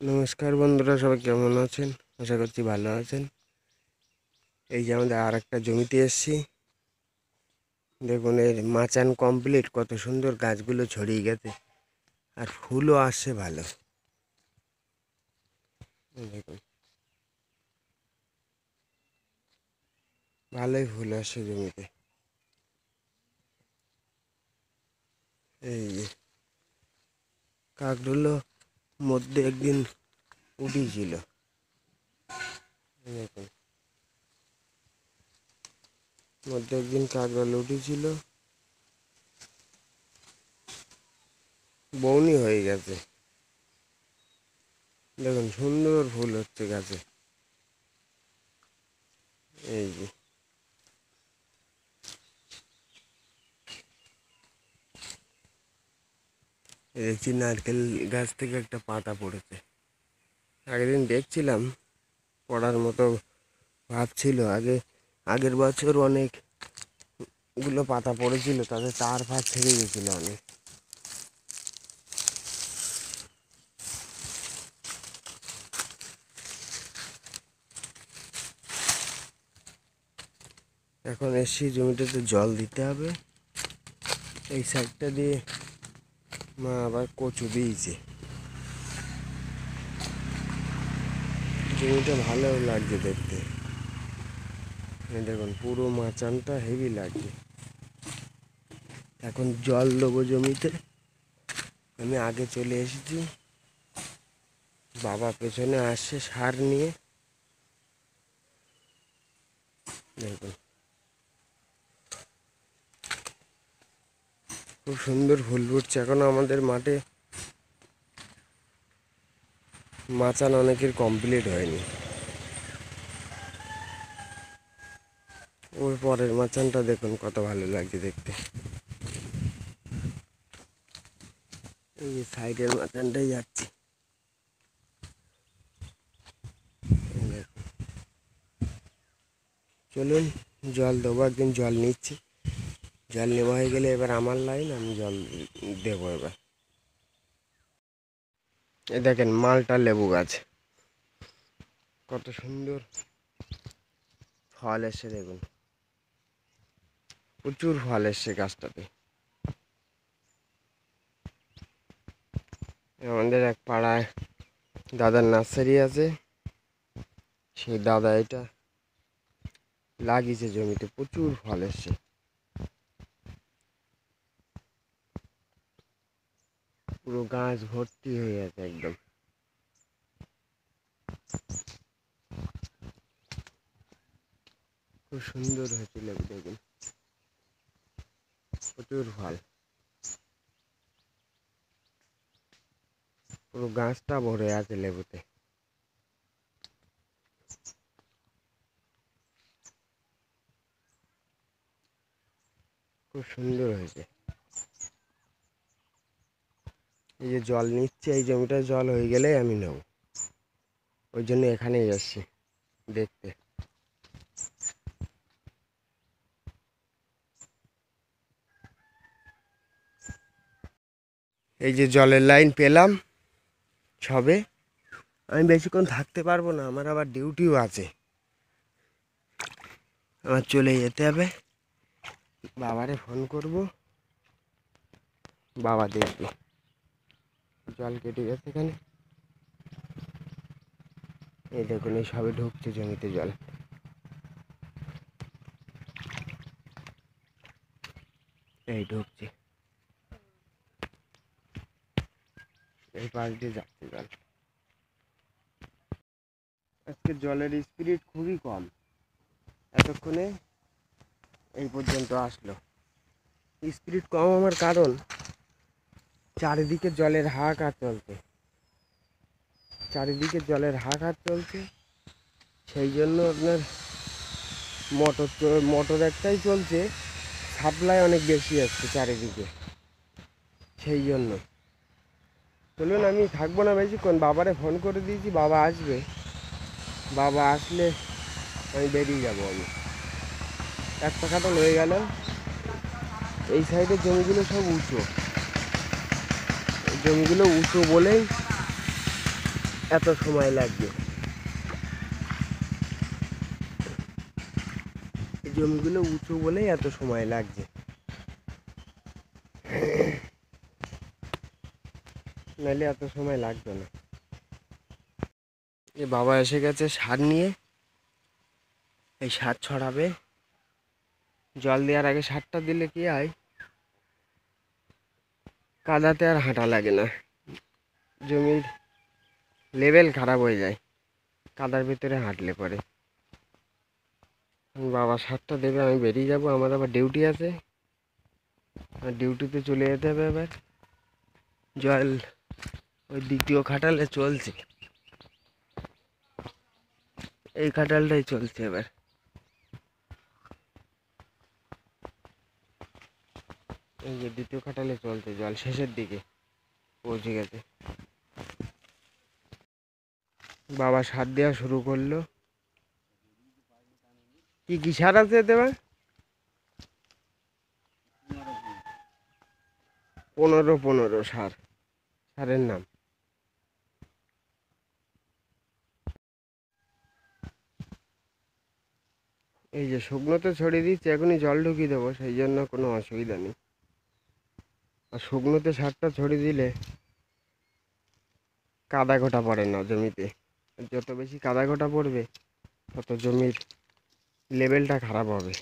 নমস্কার বন্ধুরা, সবাই কেমন আছেন? আশা করছি ভালো আছেন। এই যে আমাদের আর একটা জমিতে এসেছি। দেখুন, এর মাচান কমপ্লিট, কত সুন্দর গাছগুলো ছড়িয়ে গেছে আর ফুলও আসছে ভালো। দেখুন, ভালোই ফুল আসছে জমিতে। এই যে কাকগুলো মধ্যে একদিন উঠেছিল। দেখুন, মধ্যে একদিন কাকগুলো উঠেছিল, বউনি হয়ে গেছে। দেখুন, সুন্দর ফুল হচ্ছে গাছে। এই যে দেখছি নারকেল গাছ থেকে একটা পাতা পড়েছে। আগের দিন দেখছিলাম, পড়ার মতো ভাবছিল। আগের বছর অনেকগুলো পাতা পড়েছিল, তাতে তার ফার ছেড়ে গেছিল অনেক। এখন এসছি, জমিটাতে জল দিতে হবে। এই সাইডটা দিয়ে মা আবার কচু দিয়েছে। জমিটা ভালো লাগছে দেখতে। এই দেখুন, পুরো মাচানটা হেভি লাগছে। এখন জল দেবো জমিতে। আমি আগে চলে এসেছি, বাবা পেছনে আসছে সার নিয়ে। দেখুন, খুব সুন্দর ফুল ফুটছে। এখনো আমাদের মাঠে মাচান অনেকের কমপ্লিট হয়নি। ওর পরের মাচানটা দেখুন কত ভালো লাগছে দেখতে। এই যে সাইডের মাচানটাই যাচ্ছি। চলুন, জল দেবো। একদিন জল নিচ্ছি, জল নেওয়া হয়ে গেলে এবার আমার লাইন, আমি জল দেবো এবার। এ দেখেন, মালটা লেবু গাছ কত সুন্দর ফল এসছে। দেখুন, প্রচুর ফল এসছে গাছটাতে। আমাদের এক পাড়ায় দাদার নার্সারি আছে, সেই দাদা এটা লাগিয়েছে জমিতে, প্রচুর ফল এসছে। পুরো গাছ ভর্তি হয়ে আছে একদম। খুব সুন্দর হয়েছে লেবু। দেখুন, প্রচুর ফল, পুরো গাছটা ভরে আছে লেবুতে। খুব সুন্দর হয়েছে। এই যে জল নিচ্ছে, এই জমিটা জল হয়ে গেলে আমি নেব, ওই জন্য এখানেই আসছি দেখতে। এই যে জলের লাইন পেলাম সবে। আমি বেশিক্ষণ থাকতে পারবো না, আমার আবার ডিউটিও আছে। আমার চলে যেতে হবে, বাবারে ফোন করব, বাবা দেখবে। জল কেটে গেছে এখানে। এই দেখুন, এই সবে ঢুকছে জমিতে জল। এই ঢুকছে, এই পাশ দিয়ে যাচ্ছে জল। আজকে জলের স্পিরিট খুবই কম, এতক্ষণে এই পর্যন্ত আসলো। স্পিরিট কম আমার কারণ, চারিদিকে জলের হাহাকার চলছে, চারিদিকে জলের হাহাকার চলছে। সেই জন্য আপনার মোটর একটাই চলছে, সাপ্লাই অনেক বেশি আসছে চারিদিকে। সেই জন্য চলুন, আমি থাকবো না বেশিক্ষণ, বাবারে ফোন করে দিয়েছি, বাবা আসবে। বাবা আসলে আমি বেরিয়ে যাবো। আমি এক পাখাটা হয়ে গেল। এই সাইডের জমিগুলো সব উঁচু, এই জমিগুলো উঁচু বলেই এত সময় লাগবে। এই জমিগুলো উঁচু বলেই এত সময় লাগছে, নাহলে এত সময় লাগবে না। এ বাবা এসে গেছে সার নিয়ে, এই সার ছড়াবে। জল দেওয়ার আগে সারটা দিলে কি হয়, কাদাতে আর হাঁটা লাগে না, জমির লেভেল খারাপ হয়ে যায় কাদার ভিতরে হাঁটলে পরে। বাবা সারটা দেবে, আমি বেরিয়ে যাব, আমার আবার ডিউটি আছে, আর ডিউটিতে চলে যেতে হবে এবার। জল ওই দ্বিতীয় খাটালে চলছে, এই খাটালটাই চলছে এবার। এই যে দ্বিতীয় খাটালে চলছে, জল শেষের দিকে পৌঁছে গেছে। বাবা সার দেওয়া শুরু করলো। কি কি সার আছে দেবা? 15 সারের নাম। এই যে শুকনোতে ছড়িয়ে দিচ্ছি, এখনই জল ঢুকিয়ে দেবো, সেই জন্য কোনো অসুবিধা নেই। আর শুকনোতে সারটা ছড়িয়ে দিলে কাদা ঘোটা পড়ে না জমিতে, যত বেশি কাদা ঘোটা পড়বে তত জমির লেভেলটা খারাপ হবে।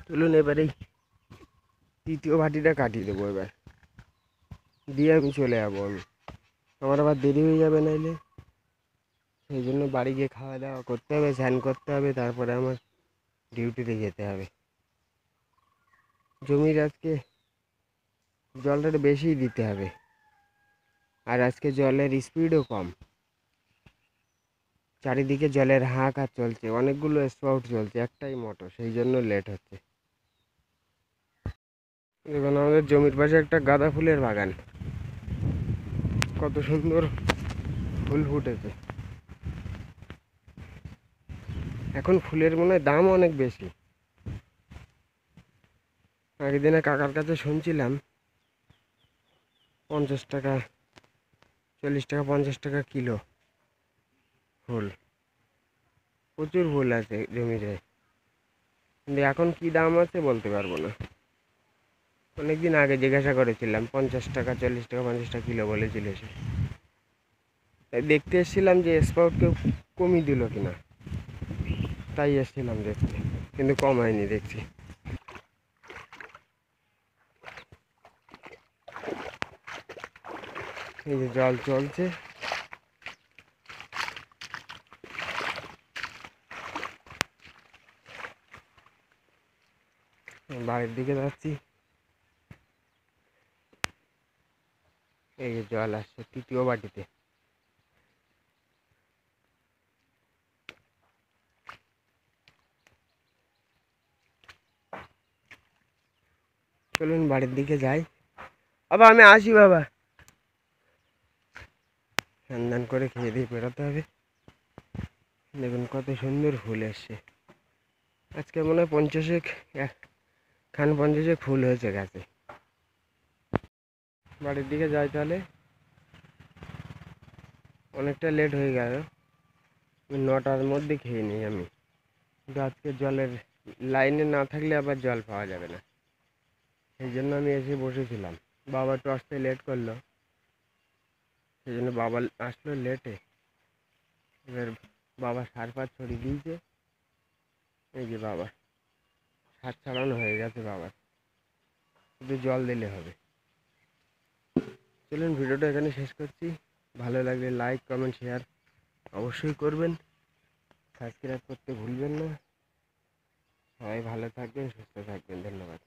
চলুন এবারেই তৃতীয় ভাটিটা কাটিয়ে দেবো, এবার দিয়ে আমি চলে যাবো। আমার আবার দেরি হয়ে যাবে নাইলে, সেই জন্য বাড়ি গিয়ে খাওয়া দাওয়া করতে হবে, স্নান করতে হবে, তারপরে আমার ডিউটিতে যেতে হবে। জমির আজকে জলটা একটু বেশিই দিতে হবে, আর আজকে জলের স্পিডও কম, চারিদিকে জলের হাহাকার চলছে, অনেকগুলো স্পট চলছে, একটাই মোটর, সেই জন্য লেট হচ্ছে। দেখুন আমাদের জমির পাশে একটা গাঁদা ফুলের বাগান, কত সুন্দর ফুল ফুটেছে। এখন ফুলের মনে হয় দাম অনেক বেশি। আগের দিনে কাকার কাছে শুনছিলাম 50 টাকা, 40 টাকা, 50 টাকা কিলো ফুল। প্রচুর ফুল আছে জমিতে, কিন্তু এখন কি দাম আছে বলতে পারবো না। অনেকদিন আগে জিজ্ঞাসা করেছিলাম, 50 টাকা, 40 টাকা, 50 টাকা কিলো বলেছিল সে। তাই দেখতে এসেছিলাম যে স্পাউট কেউ কমিয়ে দিল কিনা, তাই এসেছিলাম দেখতে, কিন্তু কম হয়নি দেখছি। এই যে জল চলছে, বাড়ির দিকে যাচ্ছি। এই যে জল আসছে তৃতীয় বাটিতে। চলুন বাড়ির দিকে যাই। বাবা আমি আসি বাবা, স্নান করে খেয়ে দিয়ে বেরোতে হবে। দেখুন কত সুন্দর ফুল এসছে, আজকে মনে হয় 50 ফুল হয়েছে গাছে। বাড়ির দিকে যাই তাহলে, অনেকটা লেট হয়ে গেল, 9টার মধ্যে খেয়ে নিই আমি। কিন্তু আজকে জলের লাইনে না থাকলে আবার জল পাওয়া যাবে না, সেই জন্য আমি এসে বসেছিলাম। বাবা একটু আসতে লেট করলো, সেই জন্য বাবা আসলো লেটে। এবার বাবা সার ফার ছড়িয়ে দিয়েছে, এই যে বাবা সার ছাড়ানো হয়ে গেছে বাবার, শুধু জল দিলে হবে। চলুন ভিডিওটা এখানে শেষ করছি। ভালো লাগলে লাইক, কমেন্ট, শেয়ার অবশ্যই করবেন, সাবস্ক্রাইব করতে ভুলবেন না। সবাই ভালো থাকবেন, সুস্থ থাকবেন, ধন্যবাদ।